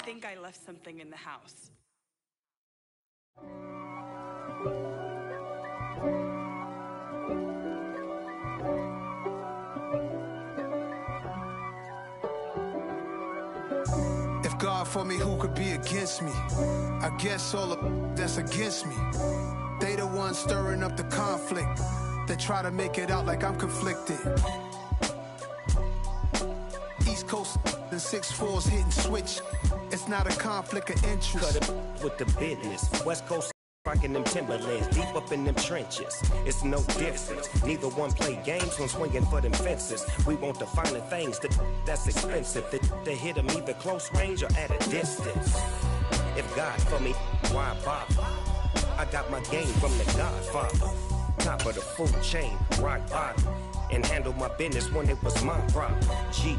think I left something in the house. If God for me, who could be against me? I guess all the that's against me. They the ones stirring up the conflict. They try to make it out like I'm conflicted. East Coast and 6'4's hitting switch. It's not a conflict of interest. Cut it with the business. West Coast rocking them Timberlands, deep up in them trenches. It's no difference. Neither one play games when swinging for them fences. We want the finer things that's expensive. They hit them either close range or at a distance. If God for me, why bother? I got my game from the Godfather. Top of the food chain, rock bottom. And handle my business when it was my problem. G.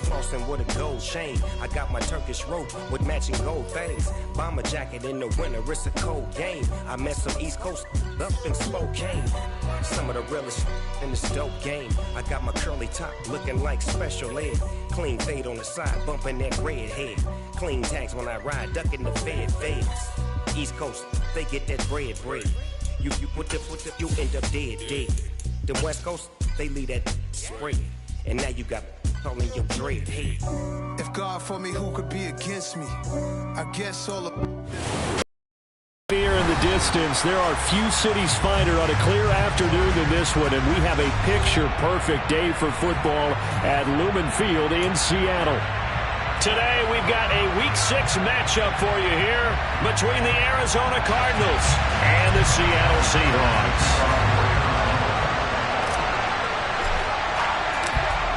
Flossing with a gold chain. I got my Turkish rope with matching gold things. Bomber jacket in the winter, it's a cold game. I met some East Coast up in Spokane. Some of the realest in this dope game. I got my curly top looking like special ed. Clean fade on the side, bumping that red head. Clean tags when I ride, ducking the feds. East Coast, they get that bread. You end up dead. The West Coast, they leave that spread. And now you got calling your dread head. If God for me, who could be against me? I guess all the Here in the distance, there are few cities finer on a clear afternoon than this one, and we have a picture-perfect day for football at Lumen Field in Seattle. Today, we've got a Week 6 matchup for you here between the Arizona Cardinals and the Seattle Seahawks.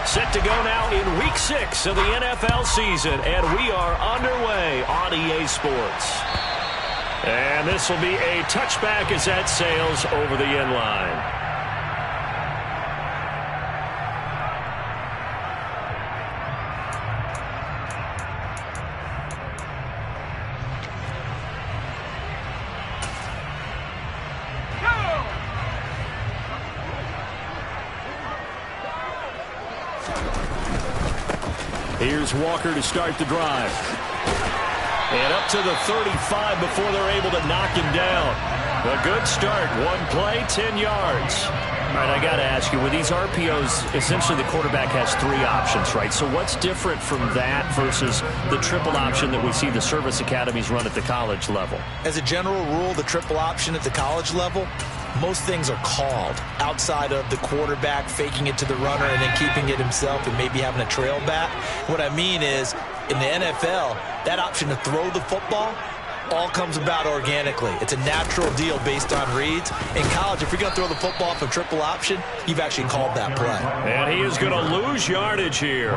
Set to go now in Week 6 of the NFL season, and we are underway on EA Sports. And this will be a touchback as that sails over the end line. Here's Walker to start the drive. And up to the 35 before they're able to knock him down. A good start. One play, 10 yards. All right, I got to ask you, with these RPOs, essentially the quarterback has 3 options, right? So what's different from that versus the triple option that we see the service academies run at the college level? As a general rule, the triple option at the college level, most things are called outside of the quarterback faking it to the runner and then keeping it himself and maybe having a trail back. What I mean is, in the NFL, that option to throw the football all comes about organically. It's a natural deal based on reads. In college, if you're going to throw the football from triple option, you've actually called that play. And he is going to lose yardage here.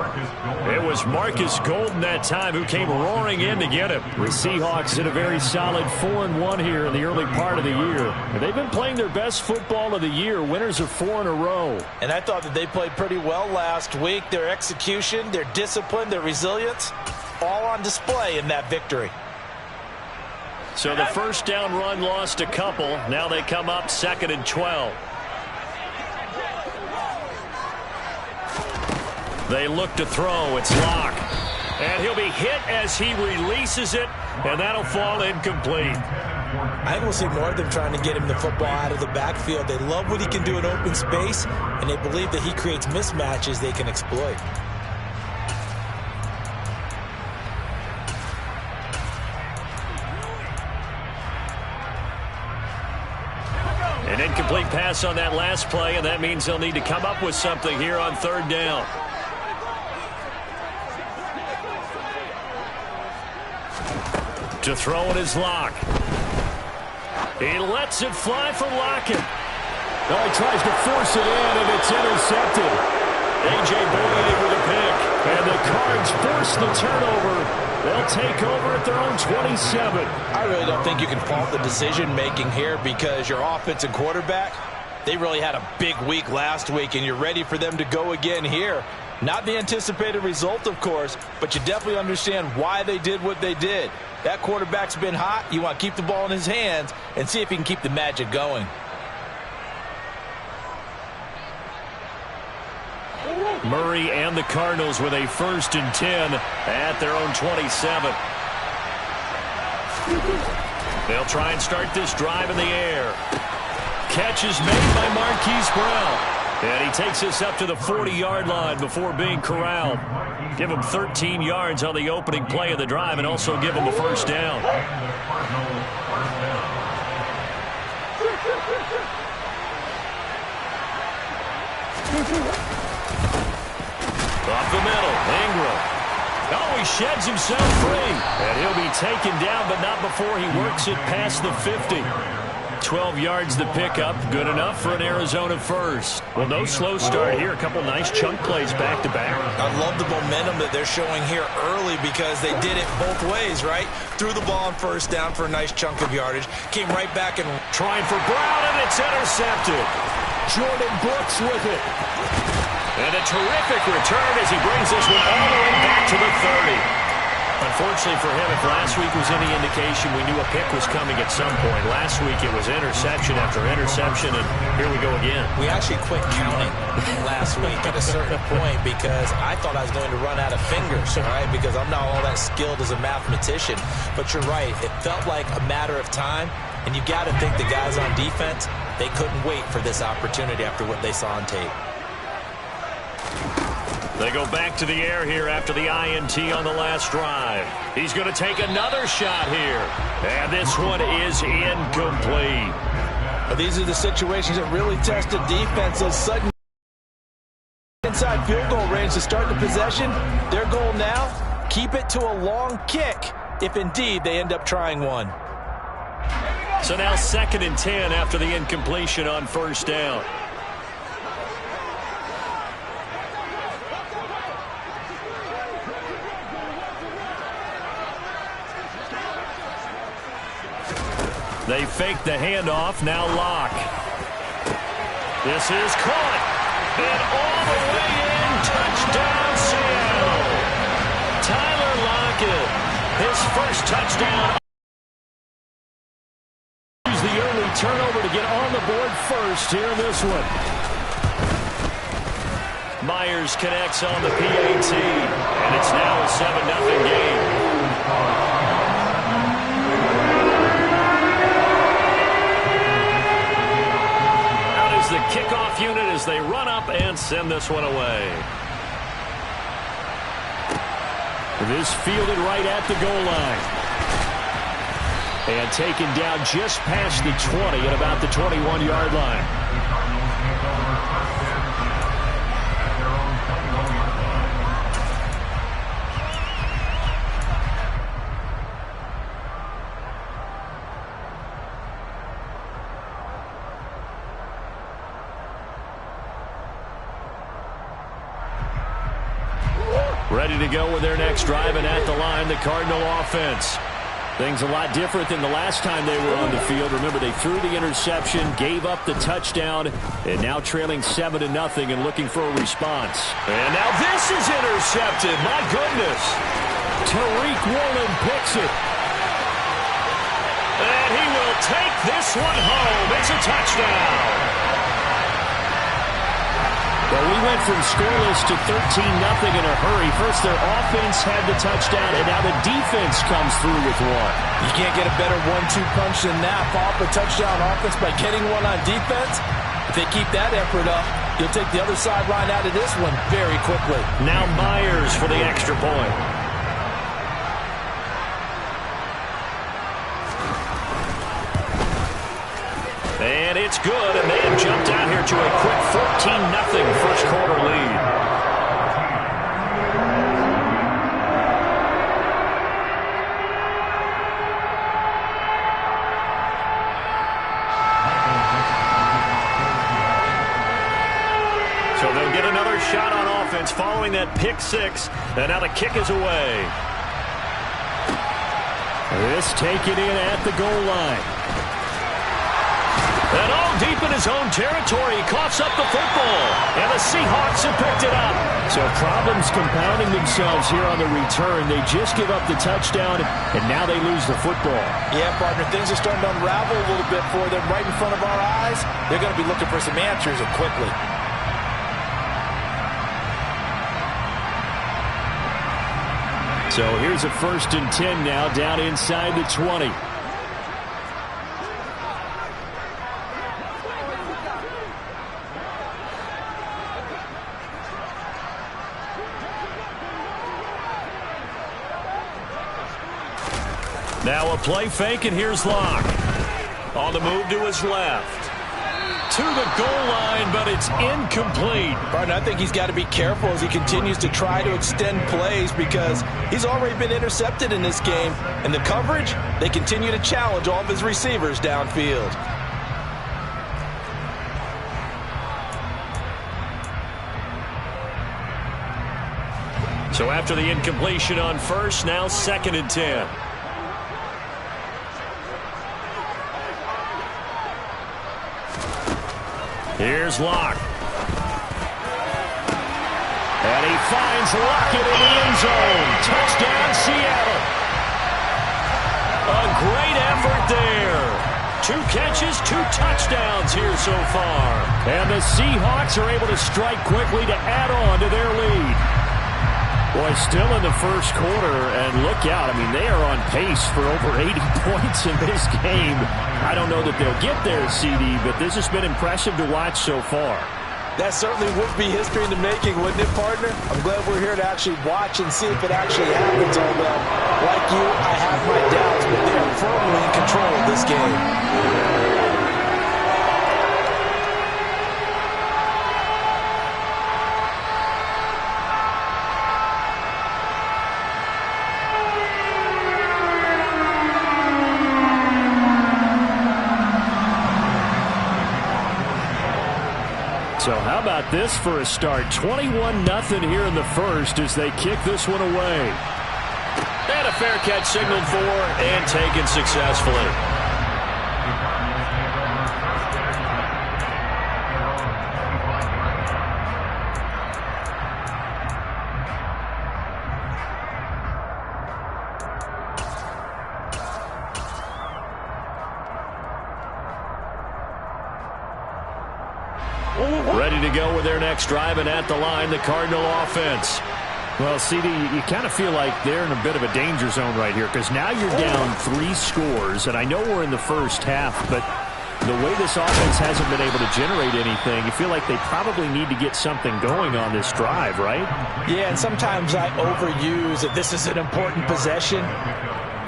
It was Marcus Golden that time who came roaring in to get him. The Seahawks did a very solid 4-1 here in the early part of the year. And they've been playing their best football of the year. Winners of 4 in a row. And I thought that they played pretty well last week. Their execution, their discipline, their resilience, all on display in that victory. So the first down run lost a couple. Now they come up 2nd and 12. They look to throw. It's Locke. And he'll be hit as he releases it, and that'll fall incomplete. I think we'll see more of them trying to get him the football out of the backfield. They love what he can do in open space, and they believe that he creates mismatches they can exploit. An incomplete pass on that last play, and that means they'll need to come up with something here on 3rd down. To throw it is Locke. He lets it fly for Lockett. Oh, he tries to force it in, and it's intercepted. A.J. Bouye with a pick. And the Cards force the turnover. They'll take over at their own 27. I really don't think you can fault the decision-making here because your offense and quarterback, they really had a big week last week, and you're ready for them to go again here. Not the anticipated result, of course, but you definitely understand why they did what they did. That quarterback's been hot. You want to keep the ball in his hands and see if he can keep the magic going. Murray and the Cardinals with a 1st and 10 at their own 27. They'll try and start this drive in the air. Catch is made by Marquise Brown. And he takes us up to the 40-yard line before being corralled. Give him 13 yards on the opening play of the drive and also give him a 1st down. Up the middle, Ingram. Oh, he sheds himself free. And he'll be taken down, but not before he works it past the 50. 12 yards the pickup. Good enough for an Arizona 1st. Well, no slow start here. A couple nice chunk plays back-to-back. I love the momentum that they're showing here early because they did it both ways, right? Threw the ball on 1st down for a nice chunk of yardage. Came right back and trying for Brown, and it's intercepted. Jordan Brooks with it. And a terrific return as he brings this one all the way back to the 30. Unfortunately for him, if last week was any indication, we knew a pick was coming at some point. Last week it was interception after interception, and here we go again. We actually quit counting last week at a certain point because I thought I was going to run out of fingers, all right, because I'm not all that skilled as a mathematician. But you're right. It felt like a matter of time, and you got to think the guys on defense, they couldn't wait for this opportunity after what they saw on tape. They go back to the air here after the INT on the last drive. He's going to take another shot here. And this one is incomplete. These are the situations that really test the defense. Those sudden inside field goal range to start the possession. Their goal now, keep it to a long kick if indeed they end up trying one. So now 2nd and 10 after the incompletion on 1st down. They fake the handoff, now Locke. This is caught. And all the way in, touchdown Seattle. Tyler Lockett, his 1st touchdown. Use the early turnover to get on the board first here in this one. Myers connects on the PAT, and it's now a 7-0 game. The kickoff unit as they run up and send this one away. This fielded right at the goal line. And taken down just past the 20 at about the 21-yard line. Ready to go with their next drive, and at the line, the Cardinal offense. Things a lot different than the last time they were on the field. Remember, they threw the interception, gave up the touchdown, and now trailing 7-0 and looking for a response. And now this is intercepted. My goodness. Tariq Woolen picks it. And he will take this one home. It's a touchdown. Well, we went from scoreless to 13-0 in a hurry. First, their offense had the touchdown, and now the defense comes through with one. You can't get a better 1-2 punch than that. Pop a touchdown offense by getting one on defense. If they keep that effort up, you'll take the other sideline out of this one very quickly. Now Myers for the extra point. And it's good, and they have jumped out here to a quick 14-0 first quarter lead. So they'll get another shot on offense following that pick six, and now the kick is away. This taken in at the goal line. And all deep in his own territory, he coughs up the football. And the Seahawks have picked it up. So problems compounding themselves here on the return. They just give up the touchdown, and now they lose the football. Yeah, partner, things are starting to unravel a little bit for them right in front of our eyes. They're going to be looking for some answers and quickly. So here's a 1st and 10 now, down inside the 20. Now a play fake, and here's Locke. On the move to his left. To the goal line, but it's incomplete. Barton, I think he's got to be careful as he continues to try to extend plays because he's already been intercepted in this game. And the coverage, they continue to challenge all of his receivers downfield. So after the incompletion on first, now 2nd and 10. Here's Locke. And he finds Lockett in the end zone. Touchdown, Seattle. A great effort there. 2 catches, 2 touchdowns here so far. And the Seahawks are able to strike quickly to add on to their lead. Boy, still in the first quarter, and look out. I mean, they are on pace for over 80 points in this game. I don't know that they'll get there, CD, but this has been impressive to watch so far. That certainly would be history in the making, wouldn't it, partner? I'm glad we're here to actually watch and see if it actually happens, although, like you, I have my doubts, but they are firmly in control of this game. So how about this for a start? 21-0 here in the first as they kick this one away. And a fair catch signaled for and taken successfully. Ready to go with their next drive, and at the line, the Cardinal offense. Well, CD, you kind of feel like they're in a bit of a danger zone right here because now you're down 3 scores, and I know we're in the first half, but the way this offense hasn't been able to generate anything, you feel like they probably need to get something going on this drive, right? Yeah, and sometimes I overuse that this is an important possession.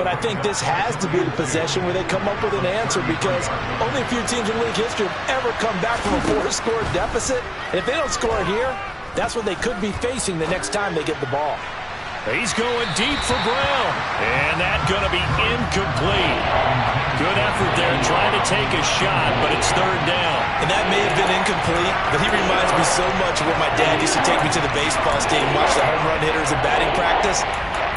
But I think this has to be the possession where they come up with an answer because only a few teams in league history have ever come back from a 4-score deficit. If they don't score here, that's what they could be facing the next time they get the ball. He's going deep for Brown. And that's going to be incomplete. Good effort there trying to take a shot, but it's 3rd down. And that may have been incomplete, but he reminds me so much of when my dad used to take me to the baseball stadium, watch the home run hitters in batting practice.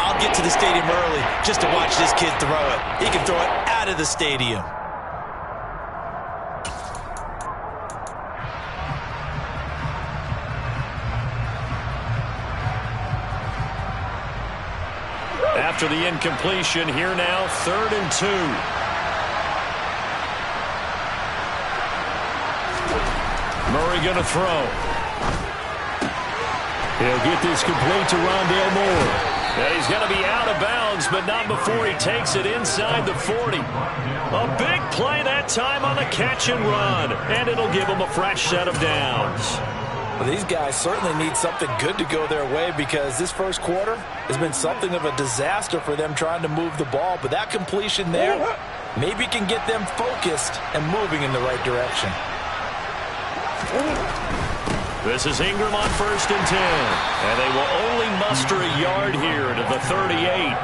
I'll get to the stadium early just to watch this kid throw it. He can throw it out of the stadium. After the incompletion, here now, 3rd and 2. Murray going to throw. He'll get this complete to Rondale Moore. And he's going to be out of bounds, but not before he takes it inside the 40. A big play that time on the catch and run, and it'll give him a fresh set of downs. Well, these guys certainly need something good to go their way because this first quarter has been something of a disaster for them trying to move the ball. But that completion there maybe can get them focused and moving in the right direction. This is Ingram on 1st and 10. And they will only muster a yard here to the 38.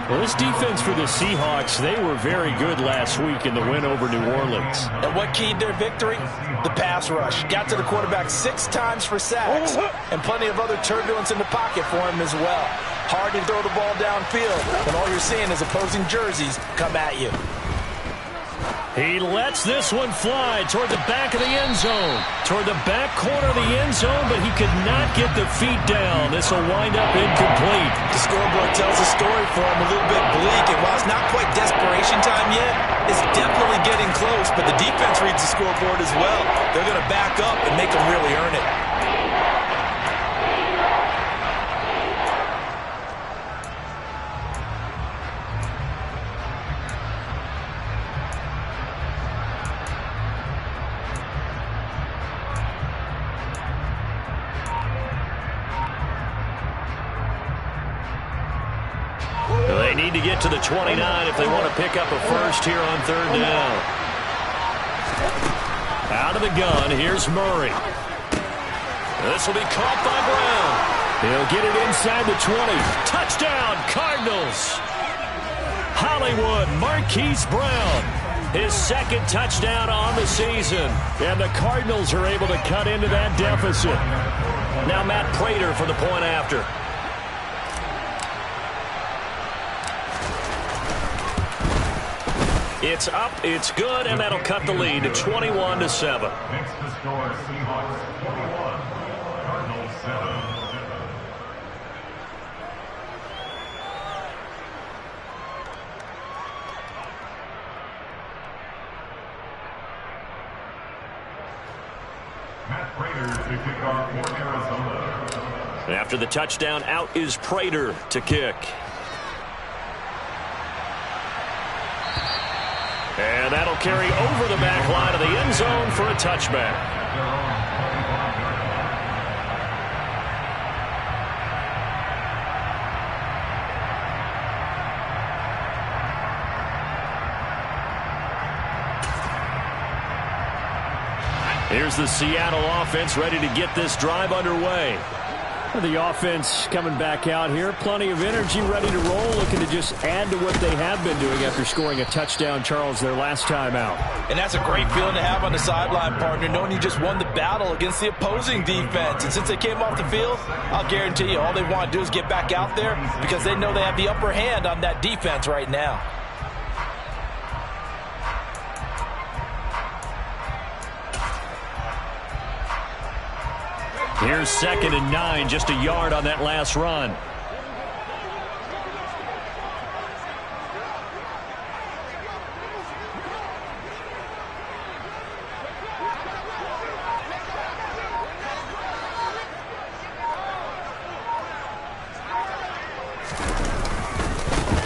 Well, this defense for the Seahawks, they were very good last week in the win over New Orleans. And what keyed their victory? The pass rush. Got to the quarterback 6 times for sacks. And plenty of other turbulence in the pocket for him as well. Hard to throw the ball downfield when all you're seeing is opposing jerseys come at you. He lets this one fly toward the back of the end zone. Toward the back corner of the end zone, but he could not get the feet down. This will wind up incomplete. The scoreboard tells a story for him a little bit bleak, and while it's not quite desperation time yet, it's definitely getting close, but the defense reads the scoreboard as well. They're going to back up and make him really earn it. They need to get to the 29 if they want to pick up a first here on third down. Out of the gun, here's Murray. This will be caught by Brown. He'll get it inside the 20. Touchdown, Cardinals. Hollywood Marquise Brown. His second touchdown on the season. And the Cardinals are able to cut into that deficit. Now Matt Prater for the point after. It's up, it's good, and that'll cut the lead to 21-7. Next to score, Seahawks 21, Cardinals 7. Matt Prater to kick off for Arizona. After the touchdown, out is Prater to kick. And that'll carry over the back line of the end zone for a touchback. Here's the Seattle offense ready to get this drive underway. The offense coming back out here. Plenty of energy, ready to roll, looking to just add to what they have been doing after scoring a touchdown, Charles, their last time out. And that's a great feeling to have on the sideline, partner, knowing you just won the battle against the opposing defense. And since they came off the field, I'll guarantee you all they want to do is get back out there because they know they have the upper hand on that defense right now. Here's 2nd and 9, just a yard on that last run.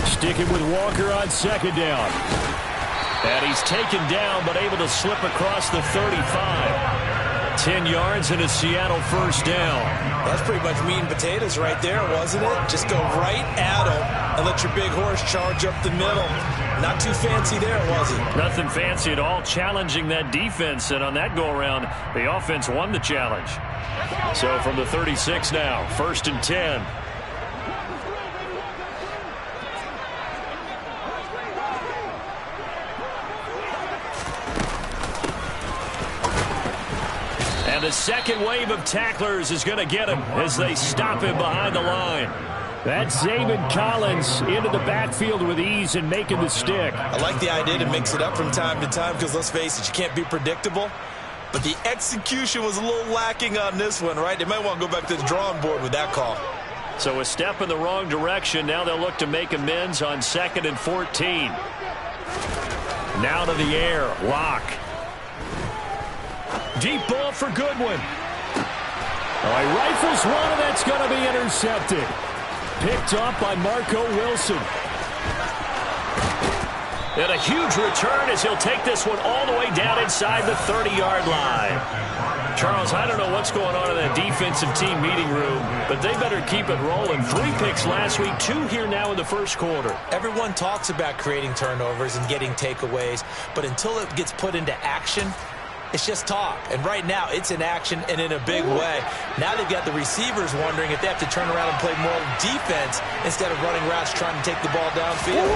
Sticking with Walker on 2nd down. And he's taken down but able to slip across the 35. 10 yards and a Seattle first down. That's pretty much meat and potatoes right there, wasn't it? Just go right at him and let your big horse charge up the middle. Not too fancy there, was it? Nothing fancy at all, challenging that defense. And on that go-around, the offense won the challenge. So from the 36 now, 1st and 10. The second wave of tacklers is going to get him as they stop him behind the line. That's Zaven Collins into the backfield with ease and making the stick. I like the idea to mix it up from time to time because, let's face it, you can't be predictable. But the execution was a little lacking on this one, right? They might want to go back to the drawing board with that call. So a step in the wrong direction. Now they'll look to make amends on 2nd and 14. Now to the air. Lock. Deep ball for Goodwin. Oh, he rifles one, and that's going to be intercepted. Picked off by Marco Wilson. And a huge return as he'll take this one all the way down inside the 30-yard line. Charles, I don't know what's going on in that defensive team meeting room, but they better keep it rolling. 3 picks last week, 2 here now in the first quarter. Everyone talks about creating turnovers and getting takeaways, but until it gets put into action, it's just talk. And right now, it's in action and in a big way. Now they've got the receivers wondering if they have to turn around and play more defense instead of running routes trying to take the ball downfield.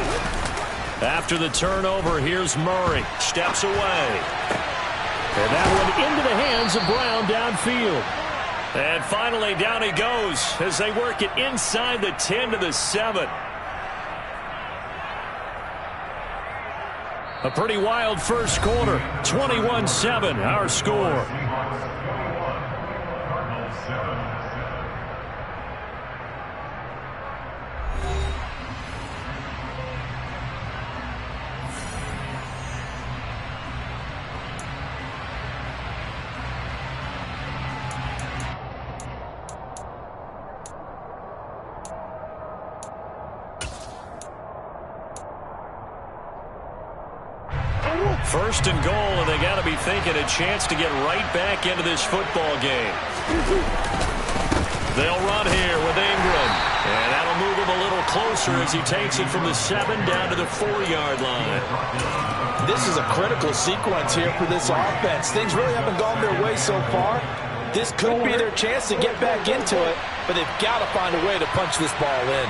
After the turnover, here's Murray. Steps away. And that one into the hands of Brown downfield. And finally, down he goes as they work it inside the 10 to the 7. A pretty wild first quarter. 21-7, our score. First and goal, and they got to be thinking a chance to get right back into this football game. They'll run here with Ingram, and that'll move him a little closer as he takes it from the 7 down to the 4-yard line. This is a critical sequence here for this offense. Things really haven't gone their way so far. This could be their chance to get back into it, but they've got to find a way to punch this ball in.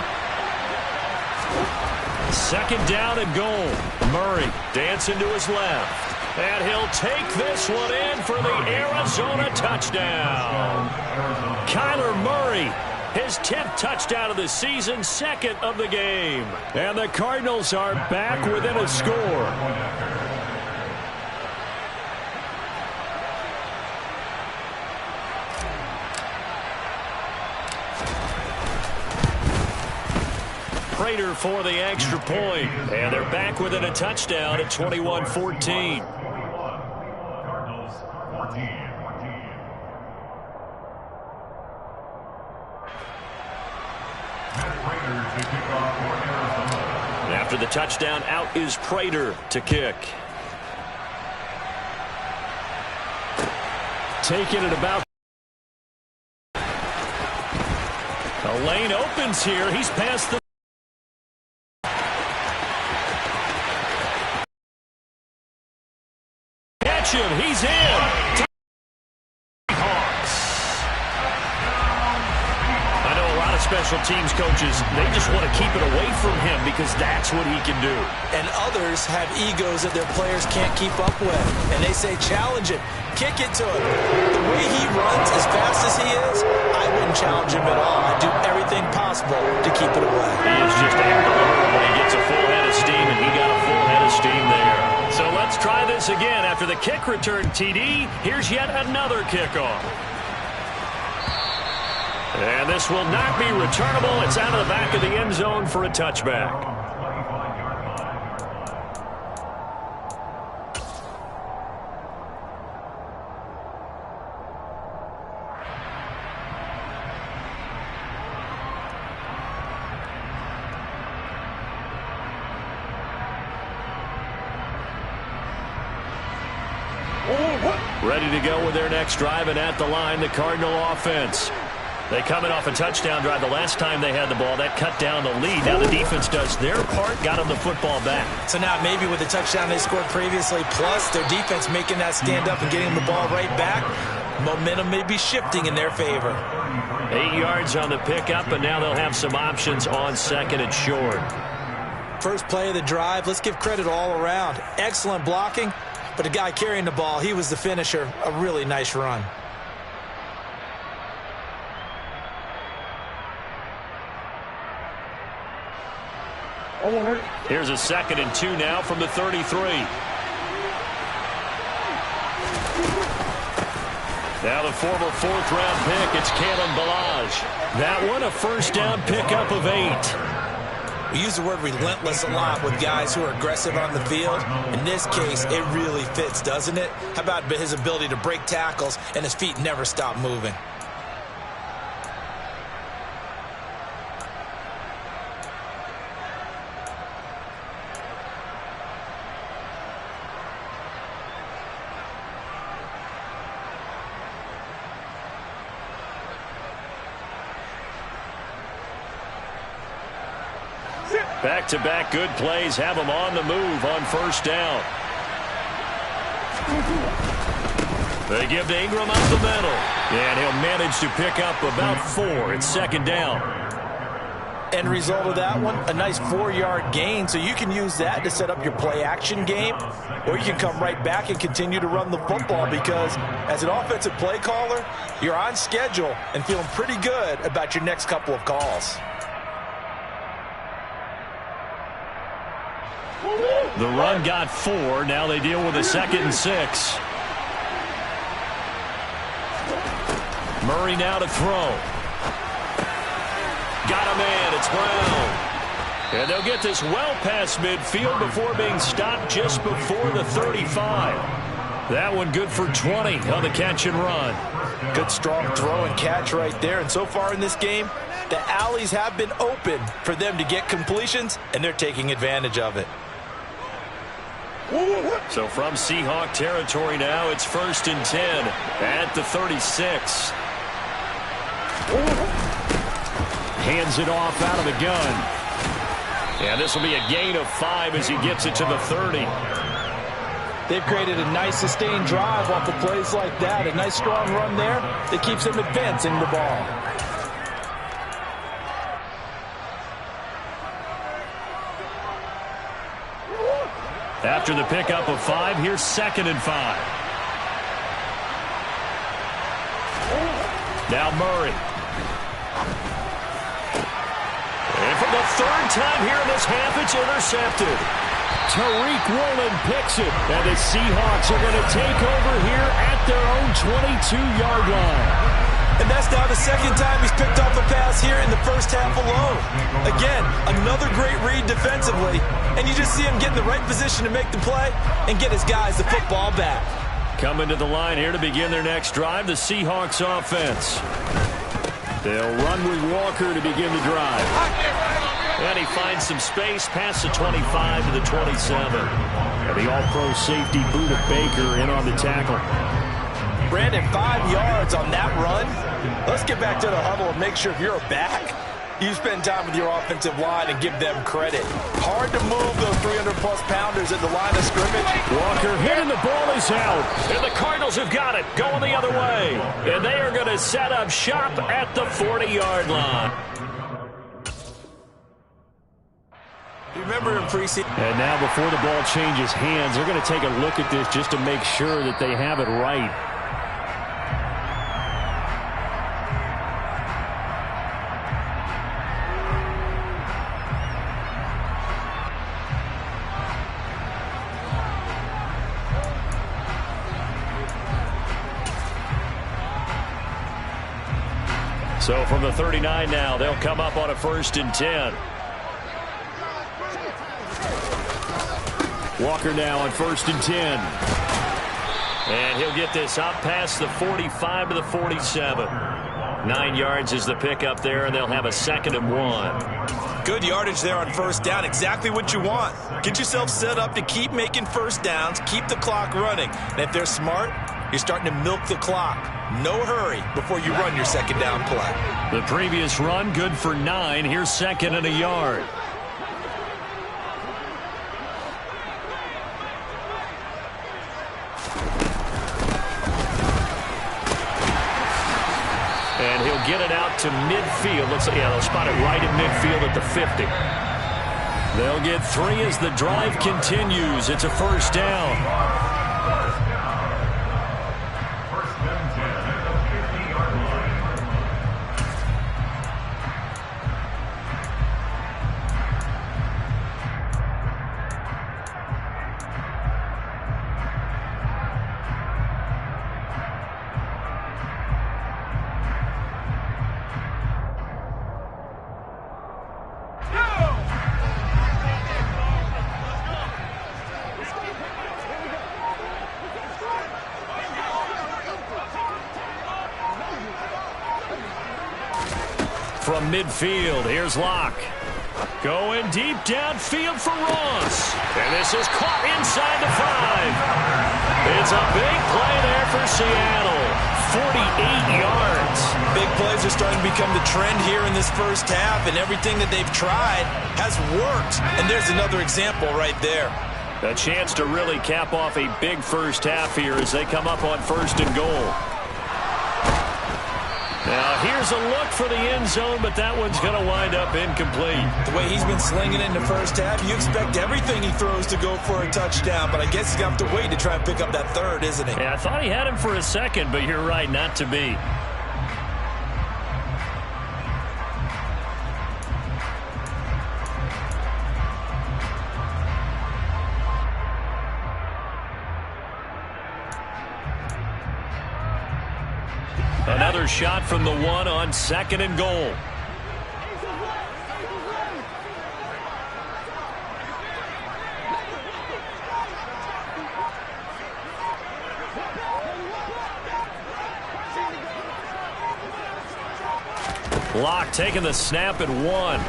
2nd down and goal. Murray dancing to his left. And he'll take this one in for the Arizona touchdown. Kyler Murray, his 10th touchdown of the season, 2nd of the game. And the Cardinals are back within a score. Prater for the extra point. And they're back within a touchdown at 21-14. Cardinals 14. After the touchdown, out is Prater to kick. Taking it about. A lane opens here. He's past the. Catch him. He's in. Special teams coaches, they just want to keep it away from him because that's what he can do. And others have egos that their players can't keep up with. And they say, challenge him, kick it to him. The way he runs as fast as he is, I wouldn't challenge him at all. I'd do everything possible to keep it away. He is just after it when he gets a full head of steam, and he got a full head of steam there. So let's try this again. After the kick return TD, here's yet another kickoff. And this will not be returnable. It's out of the back of the end zone for a touchback. Ready to go with their next drive, and at the line, the Cardinal offense. They coming off a touchdown drive the last time they had the ball. That cut down the lead. Now the defense does their part, got them the football back. So now maybe with the touchdown they scored previously, plus their defense making that stand up and getting the ball right back, momentum may be shifting in their favor. 8 yards on the pickup, and now they'll have some options on 2nd and short. First play of the drive, let's give credit all around. Excellent blocking, but the guy carrying the ball, he was the finisher. A really nice run. Here's a 2nd and 2 now from the 33. Now the former 4th-round pick, it's Kalen Ballage. That one a first down pickup of 8. We use the word relentless a lot with guys who are aggressive on the field. In this case, it really fits, doesn't it? How about his ability to break tackles and his feet never stop moving? Back-to-back good plays have them on the move on first down. They give to Ingram up the middle. And he'll manage to pick up about 4. It's 2nd down. End result of that one, a nice 4-yard gain. So you can use that to set up your play-action game, or you can come right back and continue to run the football because as an offensive play caller, you're on schedule and feeling pretty good about your next couple of calls. The run got 4. Now they deal with a 2nd and 6. Murray now to throw. Got a man. It's Brown. And they'll get this well past midfield before being stopped just before the 35. That one good for 20 on the catch and run. Good strong throw and catch right there. And so far in this game, the alleys have been open for them to get completions, and they're taking advantage of it. So from Seahawk territory now, it's 1st and 10 at the 36. Hands it off out of the gun. And this will be a gain of 5 as he gets it to the 30. They've created a nice sustained drive off of plays like that. A nice strong run there that keeps them advancing the ball. After the pickup of 5, here's 2nd and 5. Now Murray. And for the 3rd time here in this half, it's intercepted. Tariq Woolen picks it. And the Seahawks are going to take over here at their own 22-yard line. And that's now the 2nd time he's picked off a pass here in the first half alone. Again, another great read defensively. And you just see him get in the right position to make the play and get his guys the football back. Coming to the line here to begin their next drive, the Seahawks offense. They'll run with Walker to begin the drive. And he finds some space past the 25 to the 27. And the all-pro safety Budda Baker in on the tackle. Brandon, 5 yards on that run. Let's get back to the huddle and make sure if you're a back, you spend time with your offensive line and give them credit. Hard to move those 300-plus pounders at the line of scrimmage. Walker hit and the ball is out. And the Cardinals have got it going the other way. And they are going to set up shop at the 40-yard line. Remember in preseason. And now before the ball changes hands, they're going to take a look at this just to make sure that they have it right. So from the 39 now, they'll come up on a 1st and 10. Walker now on 1st and 10. And he'll get this up past the 45 to the 47. 9 yards is the pickup there, and they'll have a 2nd and 1. Good yardage there on 1st down. Exactly what you want. Get yourself set up to keep making 1st downs, keep the clock running. And if they're smart, you're starting to milk the clock. No hurry before you run your 2nd down play. The previous run, good for 9. Here's 2nd and a yard. And he'll get it out to midfield. Looks like, yeah, they'll spot it right at midfield at the 50. They'll get 3 as the drive continues. It's a 1st down. From midfield, here's Locke. Going deep downfield for Ross. And this is caught inside the 5. It's a big play there for Seattle. 48 yards. Big plays are starting to become the trend here in this first half, and everything that they've tried has worked. And there's another example right there. A chance to really cap off a big first half here as they come up on 1st and goal. Now, here's a look for the end zone, but that one's going to wind up incomplete. The way he's been slinging in the first half, you expect everything he throws to go for a touchdown, but I guess he's going to have to wait to try and pick up that 3rd, isn't he? Yeah, I thought he had him for a second, but you're right, not to be. Another shot from the 1 on 2nd and goal. Locke taking the snap at 1. End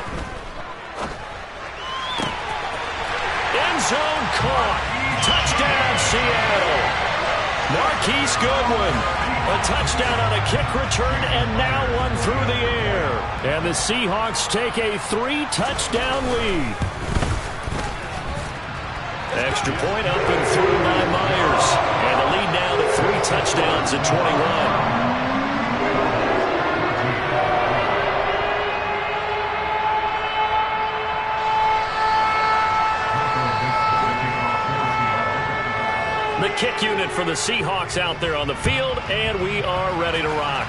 zone caught. Touchdown, Seattle. Marquise Goodwin. A touchdown on a kick return, and now one through the air. And the Seahawks take a 3-touchdown lead. Extra point up and through by Myers. And the lead now to 3 touchdowns at 21. The kick unit for the Seahawks out there on the field, and we are ready to rock.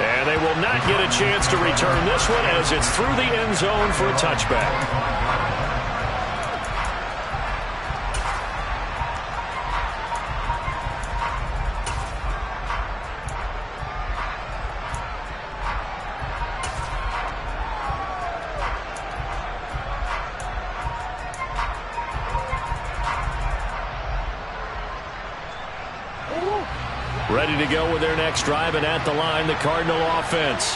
And they will not get a chance to return this one as it's through the end zone for a touchback. Ready to go with their next drive, and at the line, the Cardinal offense.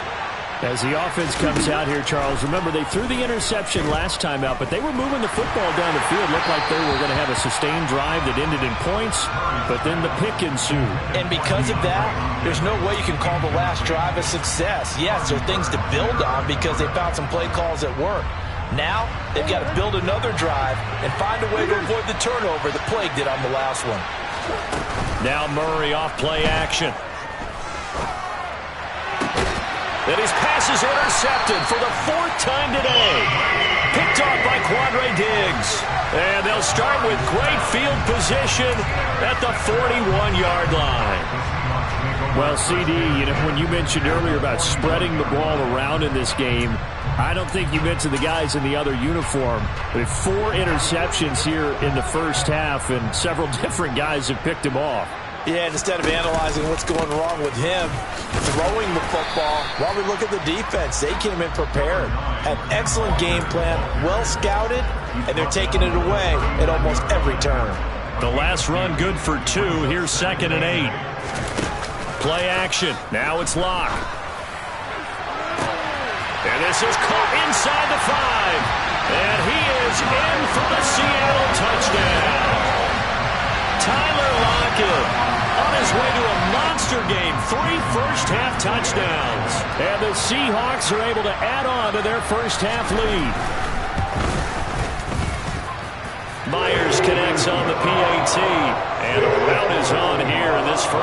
As the offense comes out here, Charles, remember they threw the interception last time out, but they were moving the football down the field. Looked like they were going to have a sustained drive that ended in points, but then the pick ensued. And because of that, there's no way you can call the last drive a success. Yes, there are things to build on because they found some play calls that work. Now, they've got to build another drive and find a way to avoid the turnover that plagued it on the last one. Now Murray off play action. And his pass is intercepted for the 4th time today. Picked off by Quandre Diggs. And they'll start with great field position at the 41-yard line. Well, CD, when you mentioned earlier about spreading the ball around in this game, I don't think you mentioned the guys in the other uniform. But 4 interceptions here in the first half, and several different guys have picked him off. Yeah, and instead of analyzing what's going wrong with him throwing the football, while we look at the defense, they came in prepared. Had excellent game plan, well scouted, and they're taking it away at almost every turn. The last run good for 2. Here's 2nd and 8. Play action. Now it's Locke. And this is caught inside the 5. And he is in for the Seattle touchdown. Tyler Lockett on his way to a monster game. 3 first-half touchdowns. And the Seahawks are able to add on to their first-half lead. Myers connects on the PAT. And a route is on here in this first